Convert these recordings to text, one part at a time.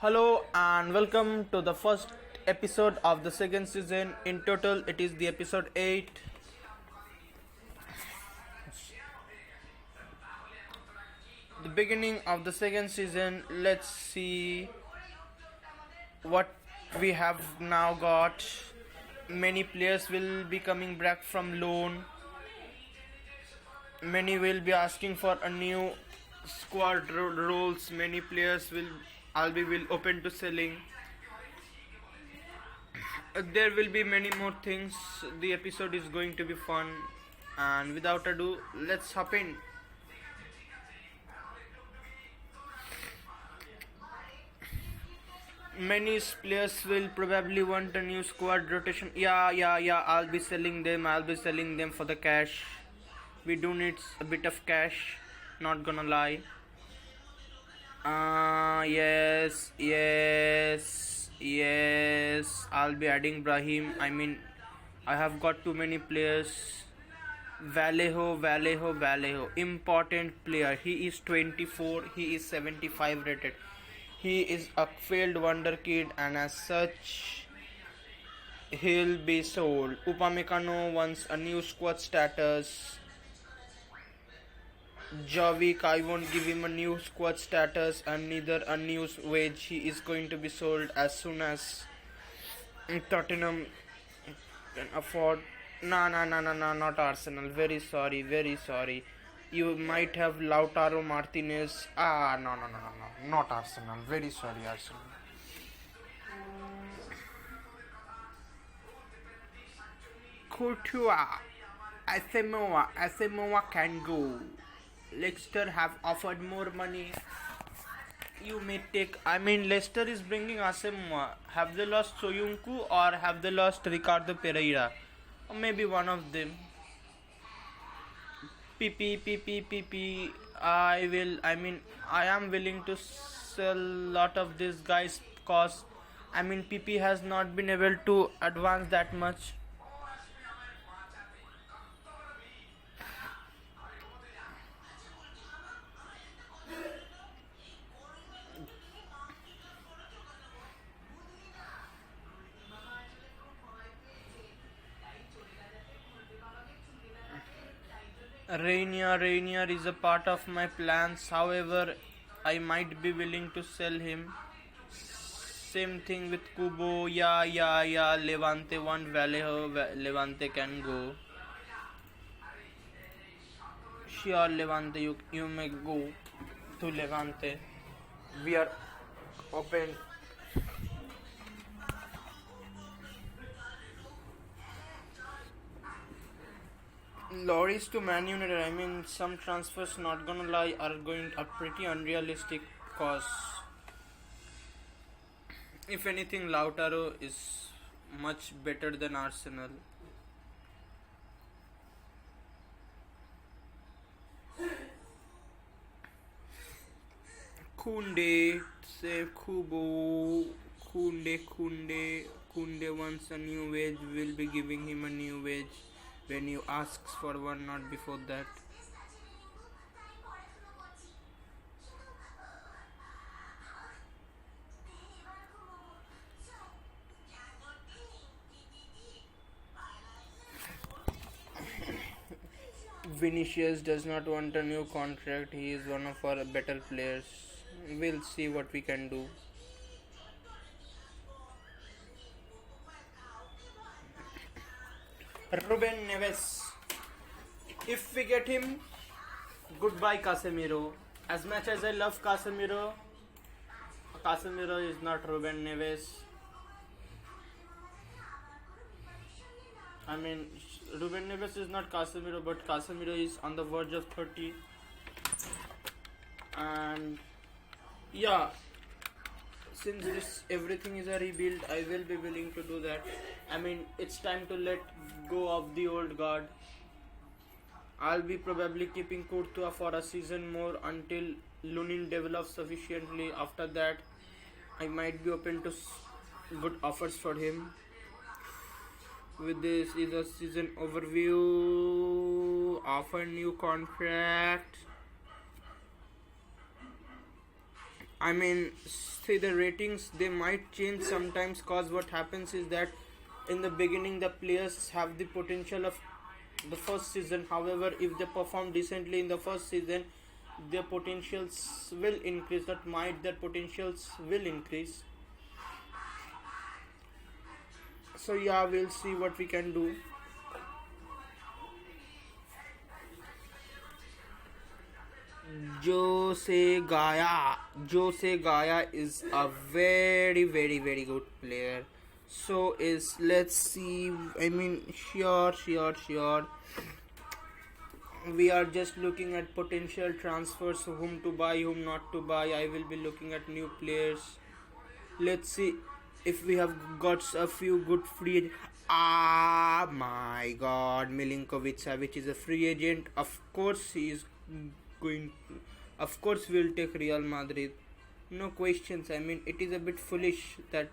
Hello and welcome to the first episode of the second season. In total, it is the episode 8. The beginning of the second season. Let's see what we have now got. Many players will be coming back from loan. Many will be asking for a new squad roles. Many players will open to selling. There will be many more things. The episode is going to be fun, and without ado, let's hop in. Many players will probably want a new squad rotation. Yeah. I'll be selling them for the cash. We do need a bit of cash, not gonna lie. Yes. I'll be adding Brahim. I have got too many players. Vallejo. Important player. He is 24. He is 75 rated. He is a failed wonder kid, and as such, he'll be sold. Upamecano wants a new squad status. Jovic, I won't give him a new squad status and neither a new wage. He is going to be sold as soon as Tottenham can afford. No, not Arsenal. Very sorry. You might have Lautaro Martinez. No, not Arsenal. Very sorry, Arsenal. Courtois, Asamoah can go. Leicester have offered more money. You may take. Leicester is bringing Asamoah. Have they lost Soyuncu or have they lost Ricardo Pereira? Or maybe one of them. PP. I am willing to sell lot of these guys because PP has not been able to advance that much. Rainier is a part of my plans. However, I might be willing to sell him. Same thing with Kubo. Yeah. Levante want Vallejo. Levante can go. Sure, Levante, you may go to Levante. We are open. Loris to Man United. Some transfers, not gonna lie, are pretty unrealistic. Cause if anything, Lautaro is much better than Arsenal. Kunde, save Kubo. Kunde wants a new wage. We'll be giving him a new wage when he asks for one, not before that. Vinicius does not want a new contract. He is one of our better players. We'll see what we can do. Ruben Neves. If we get him, goodbye Casemiro. As much as I love Casemiro is not Ruben Neves. Ruben Neves is not Casemiro, but Casemiro is on the verge of 30. And yeah, since this everything is a rebuild, I will be willing to do that. It's time to let go of the old guard. I'll be probably keeping Courtois for a season more until Lunin develops sufficiently. After that, I might be open to good offers for him. With this is a season overview. Offer new contract. I mean, see, the ratings they might change sometimes, cause what happens is that in the beginning the players have the potential of the first season. However, if they perform decently in the first season, their potentials will increase. Their potentials will increase. So yeah, we'll see what we can do. Jose Gaya. Jose Gaya is a very, very, very good player. So is, let's see. I mean, sure. We are just looking at potential transfers, whom to buy, whom not to buy. I will be looking at new players. Let's see if we have got a few good free. Ah my God, Milinkovic Savic is a free agent. Of course he is going. Of course we'll take Real Madrid. No questions. I mean, it is a bit foolish that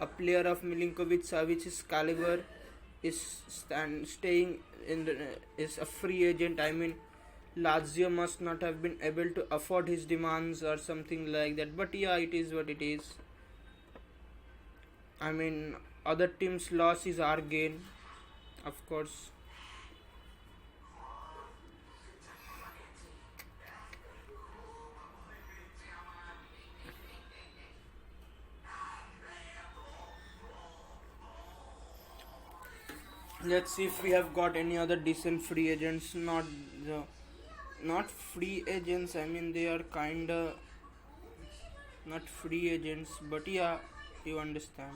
a player of Milinkovic Savic's caliber is staying in is a free agent. I mean, Lazio must not have been able to afford his demands or something like that. But yeah, it is what it is. I mean, other teams' loss is our gain, of course. Let's see if we have got any other decent free agents. Not free agents. I mean, they are kinda not free agents, but yeah, you understand.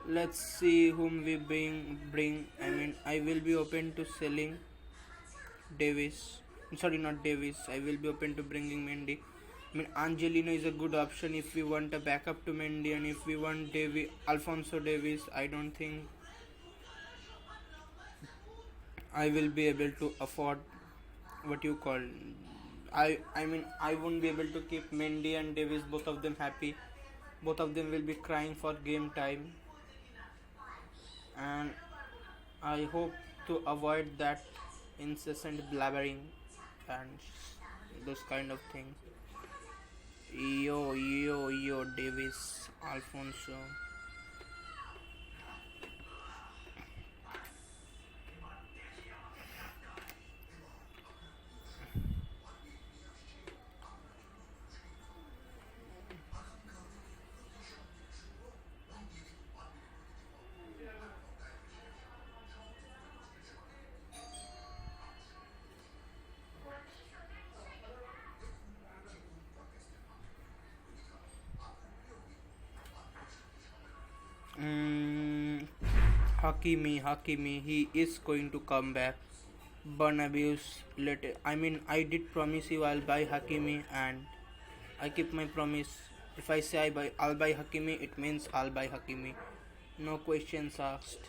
Let's see whom we bring. I mean, I will be open to selling Davis. Sorry, not Davis. I will be open to bringing Mendy. I mean, Angelino is a good option if we want a backup to Mendy, and if we want Alfonso Davis, I don't think I will be able to afford what you call. I mean, I won't be able to keep Mendy and Davis, both of them happy. Both of them will be crying for game time, and I hope to avoid that incessant blabbering and those kind of things. Yo, Davis, Alfonso. Mm, Hakimi, he is going to come back. Bernabeu's later. I mean, I did promise you I'll buy Hakimi, and I keep my promise. If I say I'll buy Hakimi, it means I'll buy Hakimi. No questions asked.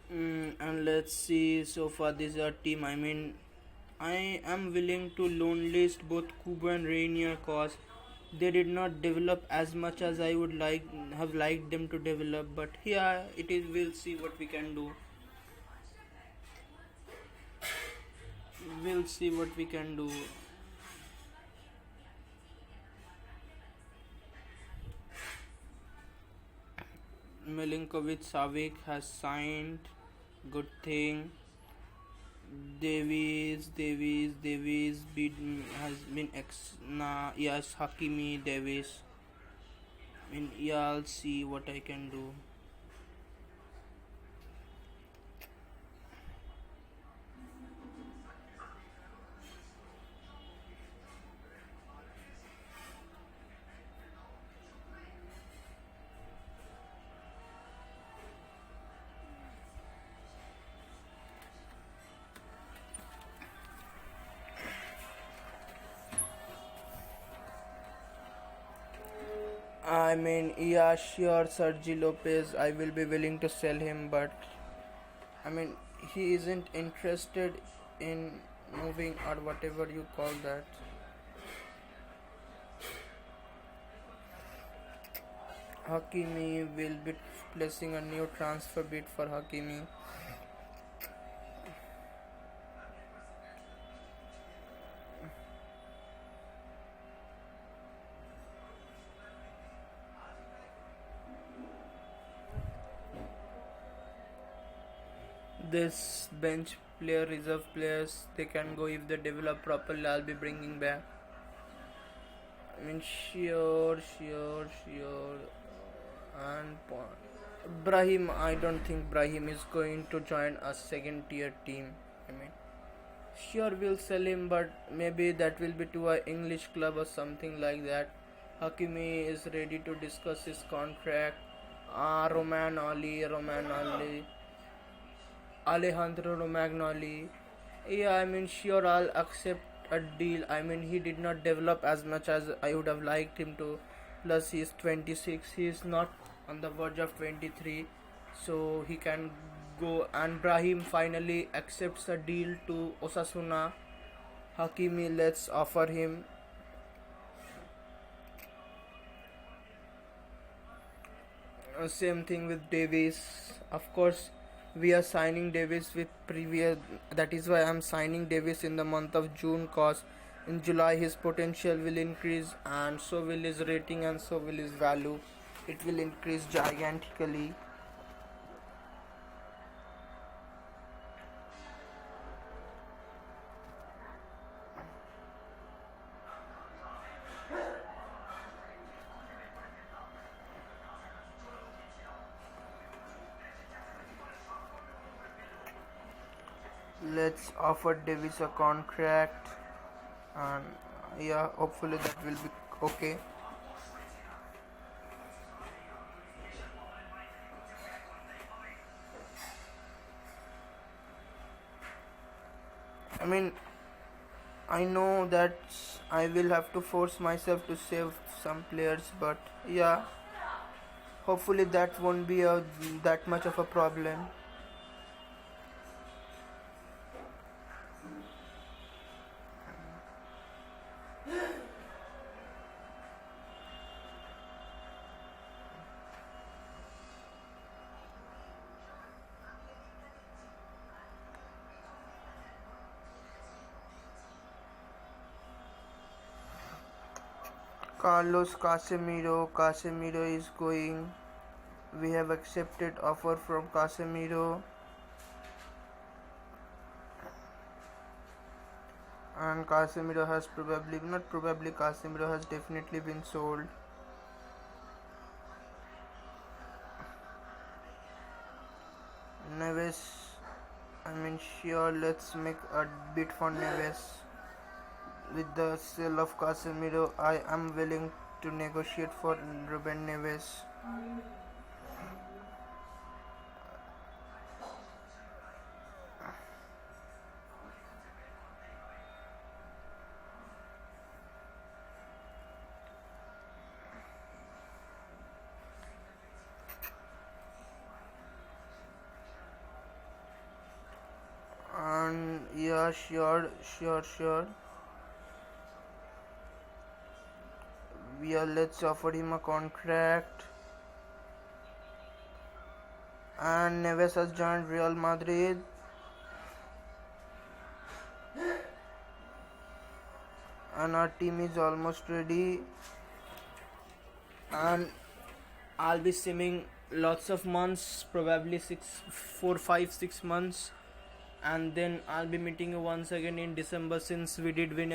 And let's see. So far, this is our team. I mean, I am willing to loan list both Kubo and Rainier cause they did not develop as much as I would have liked them to develop. But yeah, it is. We'll see what we can do. We'll see what we can do. Milinkovic Savic has signed. Good thing. Davies has been yes, Hakimi, Davies. I mean, yeah, I'll see what I can do. I mean, yeah, sure, Sergi Lopez, I will be willing to sell him, but I mean, he isn't interested in moving or whatever you call that. Hakimi will be placing a new transfer bid for Hakimi. This bench player, reserve players, they can go if they develop properly. I'll be bringing back. I mean, sure. And Brahim, I don't think Brahim is going to join a second tier team. I mean, sure we'll sell him, but maybe that will be to a English club or something like that. Hakimi is ready to discuss his contract. Romagnoli, Alejandro Romagnoli. Yeah, I mean, sure, I'll accept a deal. I mean, he did not develop as much as I would have liked him to. Plus, he is 26. He is not on the verge of 23, so he can go. And Brahim finally accepts a deal to Osasuna. Hakimi, let's offer him. Same thing with Davies. Of course, we are signing Davis with previous. That is why I'm signing Davis in the month of June, cause in July his potential will increase, and so will his rating, and so will his value. It will increase gigantically. Let's offer Davis a contract, and yeah, hopefully that will be okay. I mean, I know that I will have to force myself to save some players, but yeah, hopefully that won't be that much of a problem. Carlos Casemiro is going. We have accepted offer from Casemiro, and Casemiro has Casemiro has definitely been sold. Neves, I mean, sure, let's make a bid for Neves. With the sale of Casemiro, I am willing to negotiate for Ruben Neves. And yeah, sure. Let's offer him a contract. And Neves has joined Real Madrid. And our team is almost ready. And I'll be simming lots of months, probably 4, 5, 6 months. And then I'll be meeting you once again in December, since we did win